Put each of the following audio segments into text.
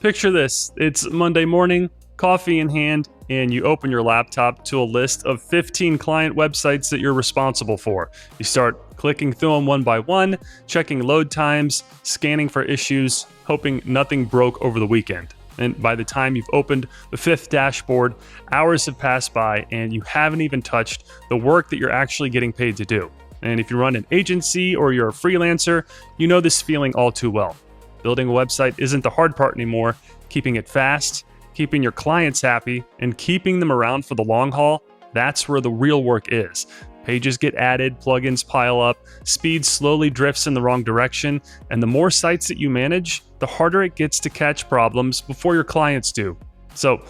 Picture this, it's Monday morning, coffee in hand, and you open your laptop to a list of 15 client websites that you're responsible for. You start clicking through them one by one, checking load times, scanning for issues, hoping nothing broke over the weekend. And by the time you've opened the fifth dashboard, hours have passed by and you haven't even touched the work that you're actually getting paid to do. And if you run an agency or you're a freelancer, you know this feeling all too well. Building a website isn't the hard part anymore. Keeping it fast, keeping your clients happy, and keeping them around for the long haul, that's where the real work is. Pages get added, plugins pile up, speed slowly drifts in the wrong direction, and the more sites that you manage, the harder it gets to catch problems before your clients do. So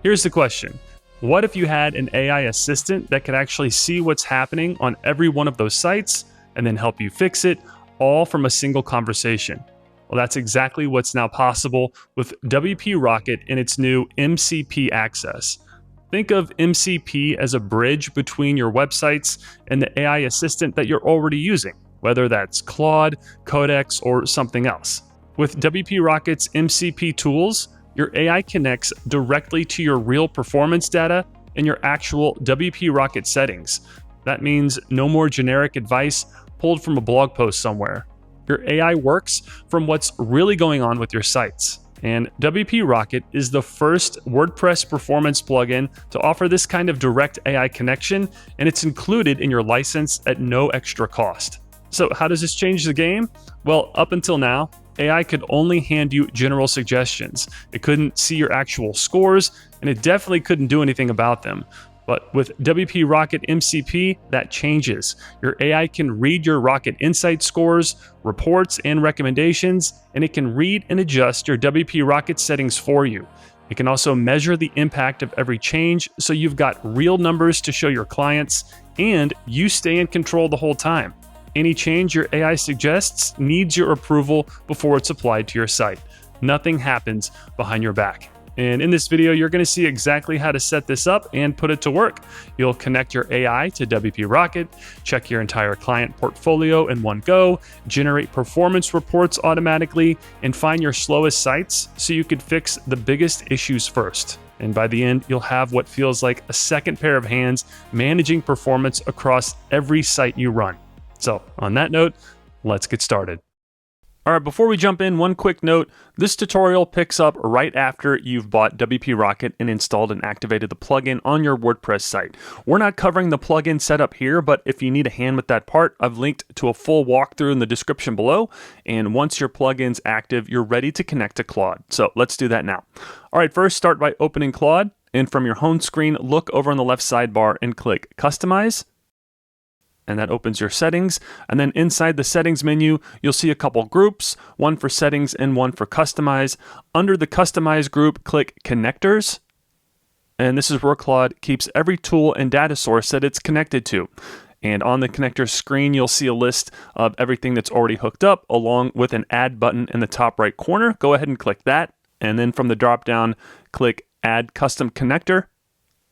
here's the question. What if you had an AI assistant that could actually see what's happening on every one of those sites and then help you fix it, all from a single conversation? Well, that's exactly what's now possible with WP Rocket and its new MCP access. Think of MCP as a bridge between your websites and the AI assistant that you're already using, whether that's Claude, Codex, or something else. With WP Rocket's MCP tools, your AI connects directly to your real performance data and your actual WP Rocket settings. That means no more generic advice pulled from a blog post somewhere. Your AI works from what's really going on with your sites. And WP Rocket is the first WordPress performance plugin to offer this kind of direct AI connection, and it's included in your license at no extra cost. So how does this change the game? Well, up until now, AI could only hand you general suggestions. It couldn't see your actual scores, and it definitely couldn't do anything about them. But with WP Rocket MCP, that changes. Your AI can read your Rocket Insight scores, reports, and recommendations, and it can read and adjust your WP Rocket settings for you. It can also measure the impact of every change, so you've got real numbers to show your clients, and you stay in control the whole time. Any change your AI suggests needs your approval before it's applied to your site. Nothing happens behind your back. And in this video, you're going to see exactly how to set this up and put it to work. You'll connect your AI to WP Rocket, check your entire client portfolio in one go, generate performance reports automatically, and find your slowest sites so you could fix the biggest issues first. And by the end, you'll have what feels like a second pair of hands managing performance across every site you run. So on that note, let's get started. All right, before we jump in, one quick note. This tutorial picks up right after you've bought WP Rocket and installed and activated the plugin on your WordPress site. We're not covering the plugin setup here, but if you need a hand with that part, I've linked to a full walkthrough in the description below. And once your plugin's active, you're ready to connect to Claude. So let's do that now. All right, first start by opening Claude. And from your home screen, look over on the left sidebar and click Customize. And that opens your settings. And then inside the settings menu, you'll see a couple groups, one for settings and one for customize. Under the customize group, click connectors. And this is where Claude keeps every tool and data source that it's connected to. And on the connector screen, you'll see a list of everything that's already hooked up, along with an add button in the top right corner. Go ahead and click that. And then from the drop down, click add custom connector.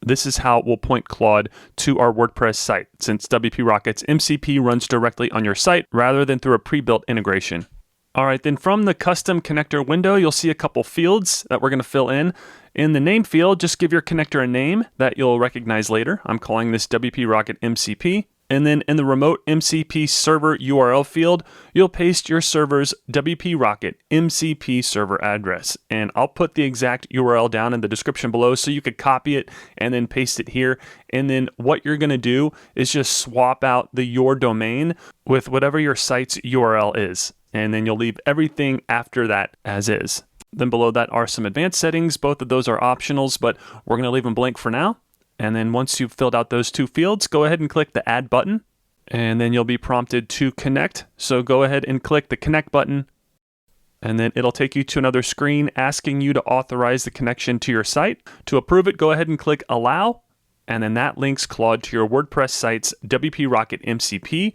This is how we'll point Claude to our WordPress site, since WP Rocket's MCP runs directly on your site rather than through a pre-built integration. All right, then from the custom connector window, you'll see a couple fields that we're going to fill in. In the name field, just give your connector a name that you'll recognize later. I'm calling this WP Rocket MCP. And then in the remote MCP server URL field, you'll paste your server's WP Rocket MCP server address. And I'll put the exact URL down in the description below so you could copy it and then paste it here. And then what you're going to do is just swap out the your domain with whatever your site's URL is. And then you'll leave everything after that as is. Then below that are some advanced settings. Both of those are optionals, but we're going to leave them blank for now. And then once you've filled out those two fields, go ahead and click the Add button, and then you'll be prompted to connect. So go ahead and click the Connect button, and then it'll take you to another screen asking you to authorize the connection to your site. To approve it, go ahead and click Allow, and then that links Claude to your WordPress site's WP Rocket MCP,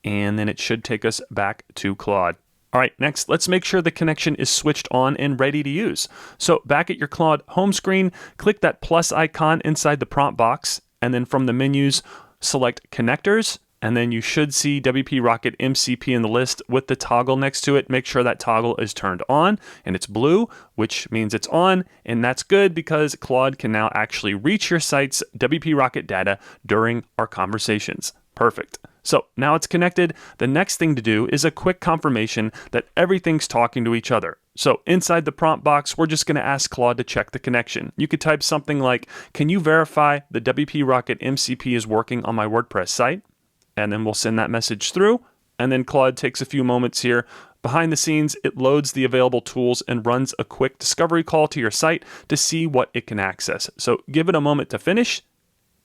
and then it should take us back to Claude. All right, next, let's make sure the connection is switched on and ready to use. So back at your Claude home screen, click that plus icon inside the prompt box, and then from the menus, select Connectors, and then you should see WP Rocket MCP in the list with the toggle next to it. Make sure that toggle is turned on and it's blue, which means it's on, and that's good because Claude can now actually reach your site's WP Rocket data during our conversations. Perfect. So now it's connected. The next thing to do is a quick confirmation that everything's talking to each other. So inside the prompt box, we're just going to ask Claude to check the connection. You could type something like, can you verify the WP Rocket MCP is working on my WordPress site? And then we'll send that message through. And then Claude takes a few moments here. Behind the scenes, it loads the available tools and runs a quick discovery call to your site to see what it can access. So give it a moment to finish.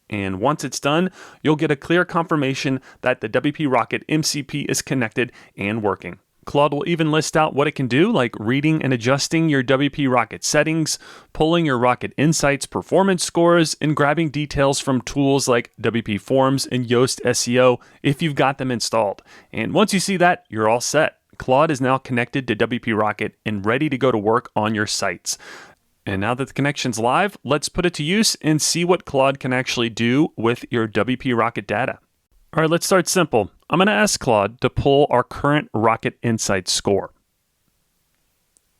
And once it's done, you'll get a clear confirmation that the WP Rocket MCP is connected and working. Claude will even list out what it can do, like reading and adjusting your WP Rocket settings, pulling your Rocket Insights performance scores, and grabbing details from tools like WP Forms and Yoast SEO if you've got them installed. And once you see that, you're all set. Claude is now connected to WP Rocket and ready to go to work on your sites. And now that the connection's live, let's put it to use and see what Claude can actually do with your WP Rocket data. All right, let's start simple. I'm going to ask Claude to pull our current Rocket Insights score.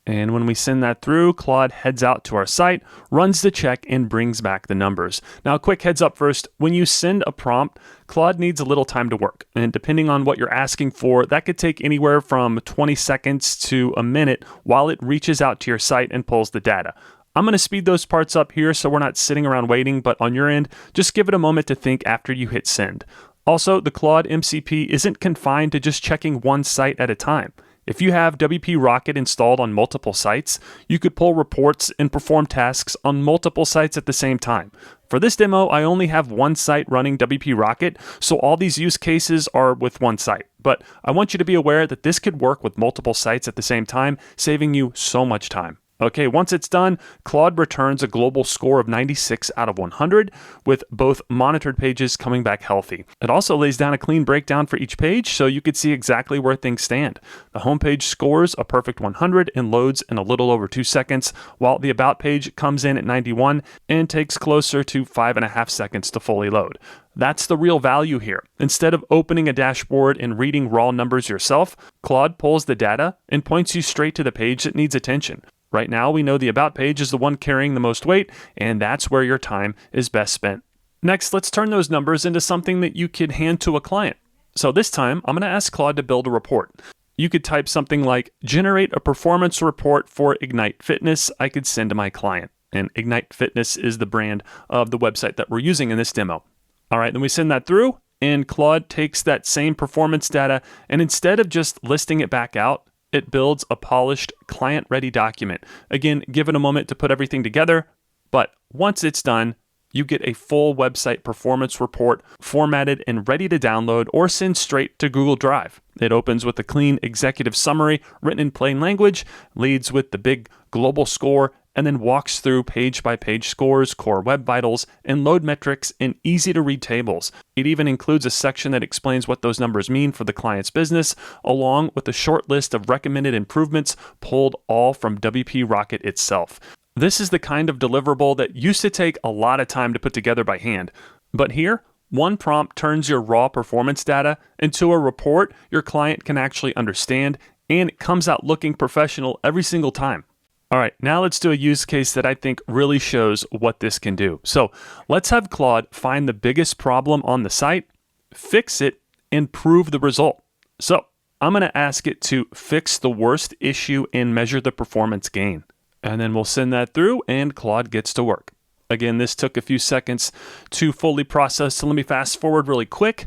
And when we send that through, Claude heads out to our site, runs the check, and brings back the numbers. Now, a quick heads up first, when you send a prompt, Claude needs a little time to work. And depending on what you're asking for, that could take anywhere from 20 seconds to a minute while it reaches out to your site and pulls the data. I'm going to speed those parts up here so we're not sitting around waiting, but on your end, just give it a moment to think after you hit send. Also, the Claude MCP isn't confined to just checking one site at a time. If you have WP Rocket installed on multiple sites, you could pull reports and perform tasks on multiple sites at the same time. For this demo, I only have one site running WP Rocket, so all these use cases are with one site. But I want you to be aware that this could work with multiple sites at the same time, saving you so much time. Okay, once it's done, Claude returns a global score of 96 out of 100, with both monitored pages coming back healthy. It also lays down a clean breakdown for each page so you could see exactly where things stand. The homepage scores a perfect 100 and loads in a little over 2 seconds, while the About page comes in at 91 and takes closer to 5.5 seconds to fully load. That's the real value here. Instead of opening a dashboard and reading raw numbers yourself, Claude pulls the data and points you straight to the page that needs attention. Right now, we know the About page is the one carrying the most weight, and that's where your time is best spent. Next, let's turn those numbers into something that you could hand to a client. So this time, I'm going to ask Claude to build a report. You could type something like, generate a performance report for Ignite Fitness I could send to my client. And Ignite Fitness is the brand of the website that we're using in this demo. All right, then we send that through, and Claude takes that same performance data, and instead of just listing it back out, it builds a polished client-ready document. Again, give it a moment to put everything together, but once it's done, you get a full website performance report formatted and ready to download or send straight to Google Drive. It opens with a clean executive summary written in plain language, leads with the big global score, and then walks through page-by-page scores, core web vitals, and load metrics in easy-to-read tables. It even includes a section that explains what those numbers mean for the client's business, along with a short list of recommended improvements pulled all from WP Rocket itself. This is the kind of deliverable that used to take a lot of time to put together by hand. But here, one prompt turns your raw performance data into a report your client can actually understand, and it comes out looking professional every single time. All right, now let's do a use case that I think really shows what this can do. So let's have Claude find the biggest problem on the site, fix it, and prove the result. So I'm going to ask it to fix the worst issue and measure the performance gain. And then we'll send that through and Claude gets to work. Again, this took a few seconds to fully process, so let me fast forward really quick.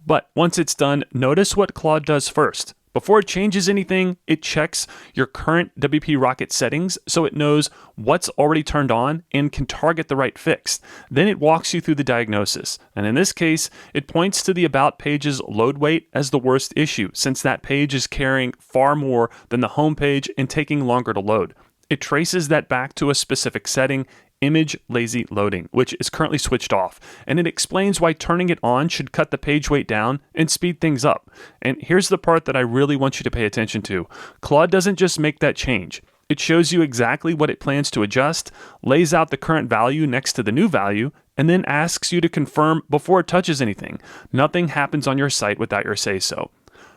But once it's done, notice what Claude does first. Before it changes anything, it checks your current WP Rocket settings so it knows what's already turned on and can target the right fix. Then it walks you through the diagnosis. And in this case, it points to the About page's load weight as the worst issue, since that page is carrying far more than the home page and taking longer to load. It traces that back to a specific setting, image lazy loading, which is currently switched off. And it explains why turning it on should cut the page weight down and speed things up. And here's the part that I really want you to pay attention to. Claude doesn't just make that change. It shows you exactly what it plans to adjust, lays out the current value next to the new value, and then asks you to confirm before it touches anything. Nothing happens on your site without your say-so.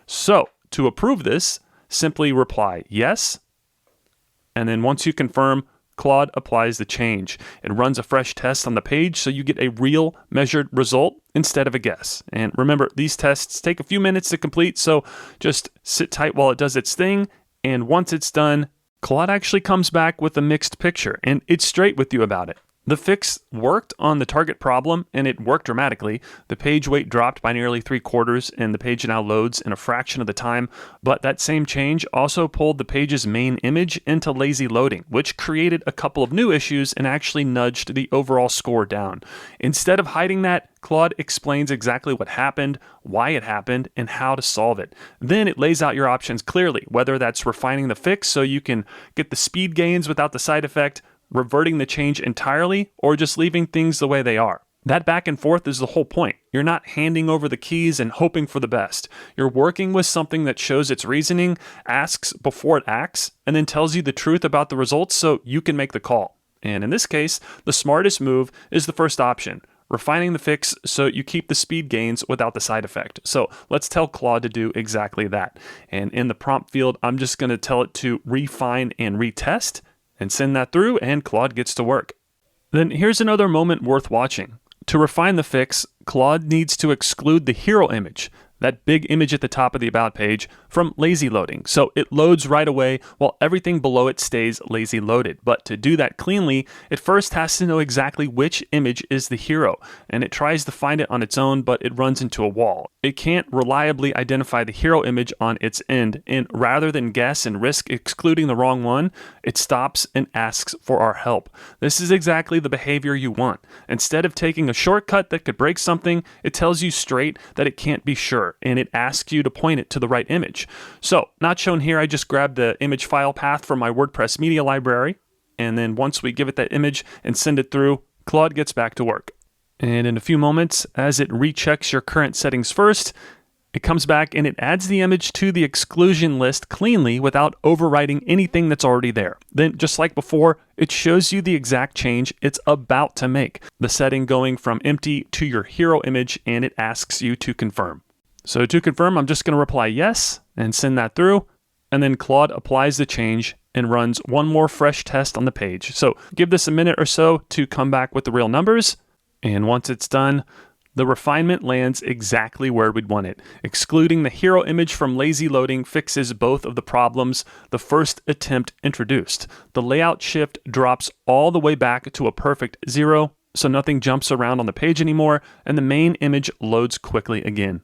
So, to approve this, simply reply yes, and then once you confirm, Claude applies the change. It runs a fresh test on the page so you get a real measured result instead of a guess. And remember, these tests take a few minutes to complete, so just sit tight while it does its thing, and once it's done, Claude actually comes back with a mixed picture, and it's straight with you about it. The fix worked on the target problem, and it worked dramatically. The page weight dropped by nearly 3/4, and the page now loads in a fraction of the time. But that same change also pulled the page's main image into lazy loading, which created a couple of new issues and actually nudged the overall score down. Instead of hiding that, Claude explains exactly what happened, why it happened, and how to solve it. Then it lays out your options clearly, whether that's refining the fix so you can get the speed gains without the side effect, reverting the change entirely, or just leaving things the way they are. That back and forth is the whole point. You're not handing over the keys and hoping for the best. You're working with something that shows its reasoning, asks before it acts, and then tells you the truth about the results so you can make the call. And in this case, the smartest move is the first option, refining the fix so you keep the speed gains without the side effect. So let's tell Claude to do exactly that. And in the prompt field, I'm just going to tell it to refine and retest, and send that through, and Claude gets to work. Then here's another moment worth watching. To refine the fix, Claude needs to exclude the hero image, that big image at the top of the About page, from lazy loading. So it loads right away while everything below it stays lazy loaded. But to do that cleanly, it first has to know exactly which image is the hero. And it tries to find it on its own, but it runs into a wall. It can't reliably identify the hero image on its end. And rather than guess and risk excluding the wrong one, it stops and asks for our help. This is exactly the behavior you want. Instead of taking a shortcut that could break something, it tells you straight that it can't be sure, and it asks you to point it to the right image. So, not shown here, I just grabbed the image file path from my WordPress media library, and then once we give it that image and send it through, Claude gets back to work. And in a few moments, as it rechecks your current settings first, it comes back and it adds the image to the exclusion list cleanly without overwriting anything that's already there. Then, just like before, it shows you the exact change it's about to make, the setting going from empty to your hero image, and it asks you to confirm. So to confirm, I'm just going to reply yes and send that through, and then Claude applies the change and runs one more fresh test on the page. So give this a minute or so to come back with the real numbers, and once it's done, the refinement lands exactly where we'd want it. Excluding the hero image from lazy loading fixes both of the problems the first attempt introduced. The layout shift drops all the way back to a perfect 0, so nothing jumps around on the page anymore, and the main image loads quickly again.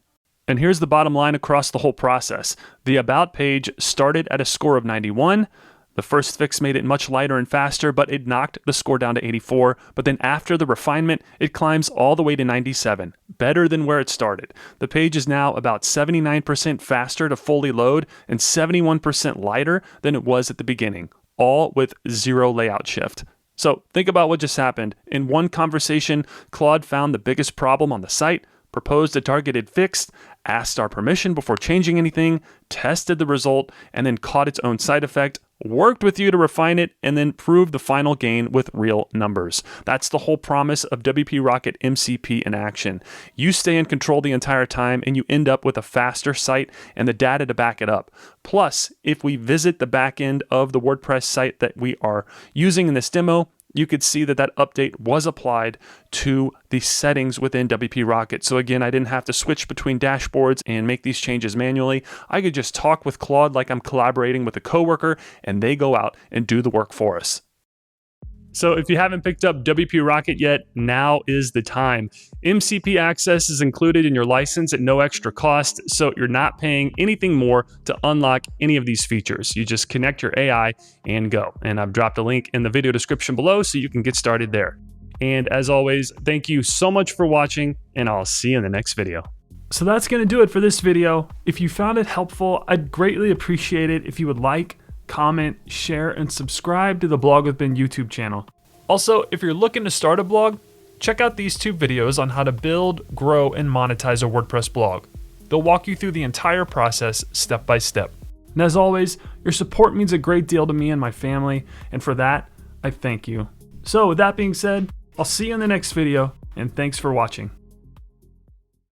And here's the bottom line across the whole process. The About page started at a score of 91. The first fix made it much lighter and faster, but it knocked the score down to 84. But then after the refinement, it climbs all the way to 97, better than where it started. The page is now about 79% faster to fully load and 71% lighter than it was at the beginning, all with 0 layout shift. So think about what just happened. In one conversation, Claude found the biggest problem on the site, proposed a targeted fix, asked our permission before changing anything, tested the result, and then caught its own side effect, worked with you to refine it, and then proved the final gain with real numbers. That's the whole promise of WP Rocket MCP in action. You stay in control the entire time, and you end up with a faster site and the data to back it up. Plus, if we visit the back end of the WordPress site that we are using in this demo, you could see that that update was applied to the settings within WP Rocket. So again, I didn't have to switch between dashboards and make these changes manually. I could just talk with Claude like I'm collaborating with a coworker, and they go out and do the work for us. So if you haven't picked up WP Rocket yet, now is the time. MCP access is included in your license at no extra cost, so you're not paying anything more to unlock any of these features. You just connect your AI and go. And I've dropped a link in the video description below so you can get started there. And as always, thank you so much for watching, and I'll see you in the next video. So that's going to do it for this video. If you found it helpful, I'd greatly appreciate it if you would like, comment, share, and subscribe to the Blog with Ben YouTube channel. Also, if you're looking to start a blog, check out these 2 videos on how to build, grow, and monetize a WordPress blog. They'll walk you through the entire process step by step. And as always, your support means a great deal to me and my family, and for that, I thank you. So with that being said, I'll see you in the next video, and thanks for watching.